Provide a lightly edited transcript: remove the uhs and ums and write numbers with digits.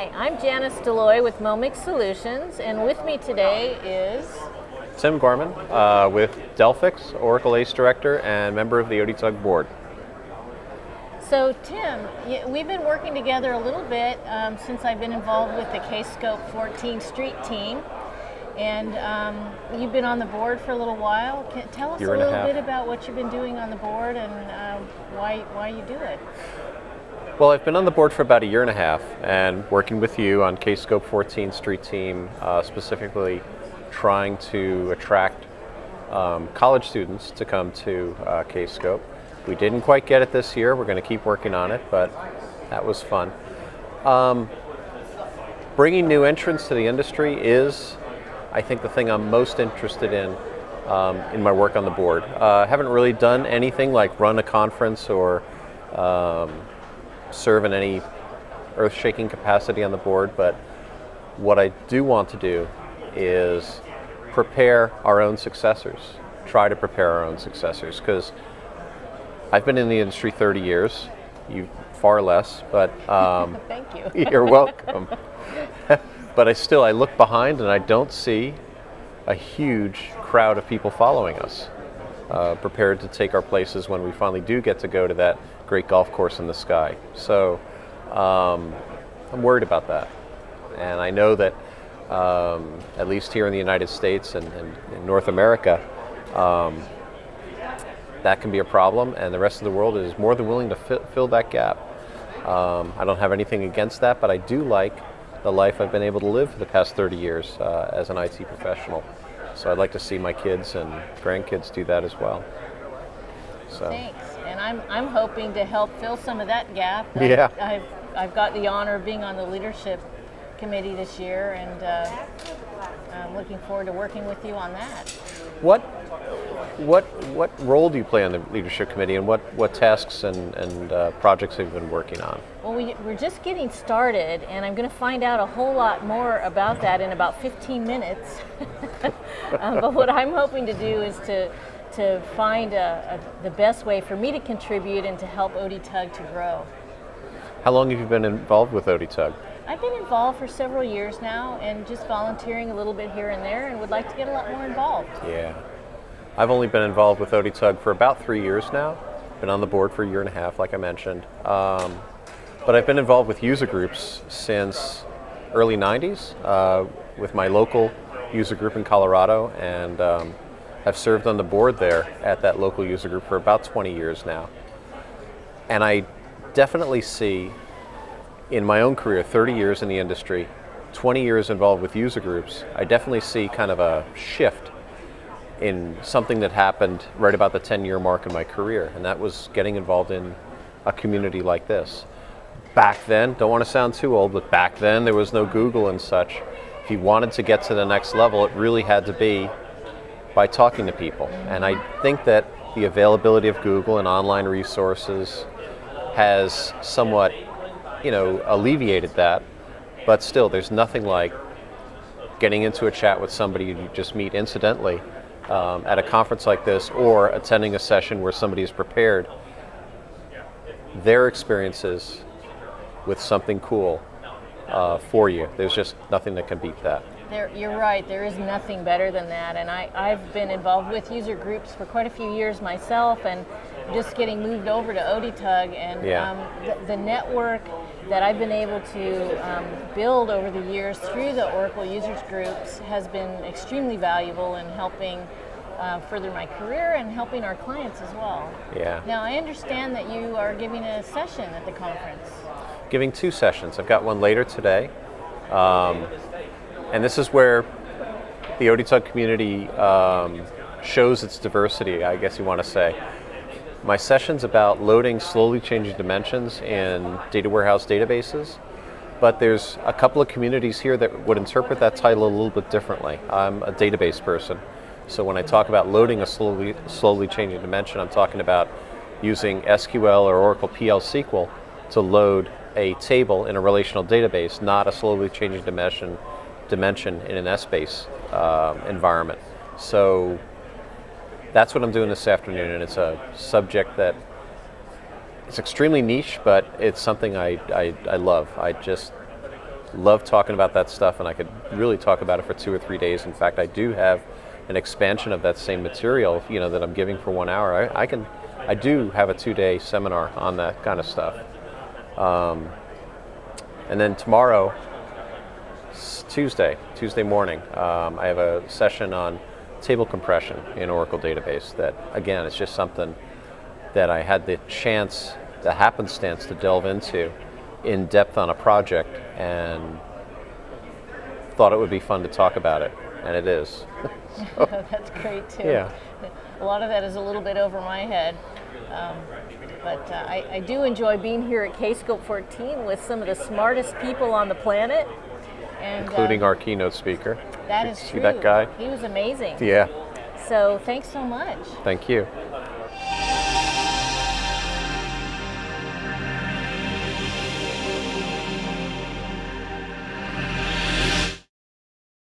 Hi, I'm Janice D'Aloia with Momix Solutions, and with me today is Tim Gorman with Delphix, Oracle ACE Director and member of the ODTUG Board. So Tim, we've been working together a little bit since I've been involved with the Kscope 14 Street team, and you've been on the board for a little while. Tell us a little bit about what you've been doing on the board and why you do it. Well, I've been on the board for about a year and a half and working with you on Kscope 14 Street team, specifically trying to attract college students to come to Kscope. We didn't quite get it this year. We're going to keep working on it, but that was fun. Bringing new entrants to the industry is, I think, the thing I'm most interested in my work on the board. Haven't really done anything like run a conference or serve in any earth-shaking capacity on the board, but what I do want to do is prepare our own successors, try to prepare our own successors, because I've been in the industry 30 years, you far less, but thank you. You're welcome. But I look behind and I don't see a huge crowd of people following us, prepared to take our places when we finally do get to go to that great golf course in the sky. So I'm worried about that. And I know that at least here in the United States and in North America, that can be a problem, and the rest of the world is more than willing to fill that gap. I don't have anything against that, but I do like the life I've been able to live for the past 30 years as an IT professional. So I'd like to see my kids and grandkids do that as well. So. Thanks, and I'm hoping to help fill some of that gap. Yeah. I've got the honor of being on the leadership committee this year, and I'm looking forward to working with you on that. What role do you play on the leadership committee, and what tasks and projects have you been working on? Well, we're just getting started, and I'm going to find out a whole lot more about that in about 15 minutes. But what I'm hoping to do is to find the best way for me to contribute and to help ODTUG to grow. How long have you been involved with ODTUG? I've been involved for several years now, and just volunteering a little bit here and there, and would like to get a lot more involved. Yeah. I've only been involved with ODTUG for about 3 years now. Been on the board for a year and a half, like I mentioned. But I've been involved with user groups since early 90s with my local user group in Colorado, and have served on the board there at that local user group for about 20 years now. And I definitely see in my own career, 30 years in the industry, 20 years involved with user groups, I definitely see kind of a shift in something that happened right about the 10-year mark in my career, and that was getting involved in a community like this. Back then, don't want to sound too old, but back then there was no Google and such. If you wanted to get to the next level, it really had to be by talking to people. And I think that the availability of Google and online resources has somewhat, alleviated that, but still there's nothing like getting into a chat with somebody you just meet incidentally at a conference like this, or attending a session where somebody is prepared their experiences with something cool for you. There's just nothing that can beat that. You're right, there is nothing better than that, and I've been involved with user groups for quite a few years myself, and just getting moved over to ODTUG, and the network that I've been able to build over the years through the Oracle users groups has been extremely valuable in helping further my career and helping our clients as well. Yeah. Now, I understand that you are giving a session at the conference. Giving 2 sessions. I've got one later today. And this is where the ODTUG community shows its diversity, I guess you want to say. My session's about loading slowly changing dimensions in data warehouse databases, but there's a couple of communities here that would interpret that title a little bit differently. I'm a database person, so when I talk about loading a slowly changing dimension, I'm talking about using SQL or Oracle PL SQL to load a table in a relational database, not a slowly changing dimension in an S-base environment. So that's what I'm doing this afternoon, and it's a subject that it's extremely niche, but it's something I love. love talking about that stuff, and I could really talk about it for 2 or 3 days. In fact, I do have an expansion of that same material, that I'm giving for 1 hour. I do have a 2-day seminar on that kind of stuff. And then tomorrow, Tuesday morning, I have a session on table compression in Oracle database that, again, it's just something that I had the happenstance to delve into in depth on a project and thought it would be fun to talk about it, and it is. That's great too. Yeah. A lot of that is a little bit over my head. But I do enjoy being here at Kscope 14 with some of the smartest people on the planet. And, including our keynote speaker. That is true. See that guy? He was amazing. Yeah. So thanks so much. Thank you.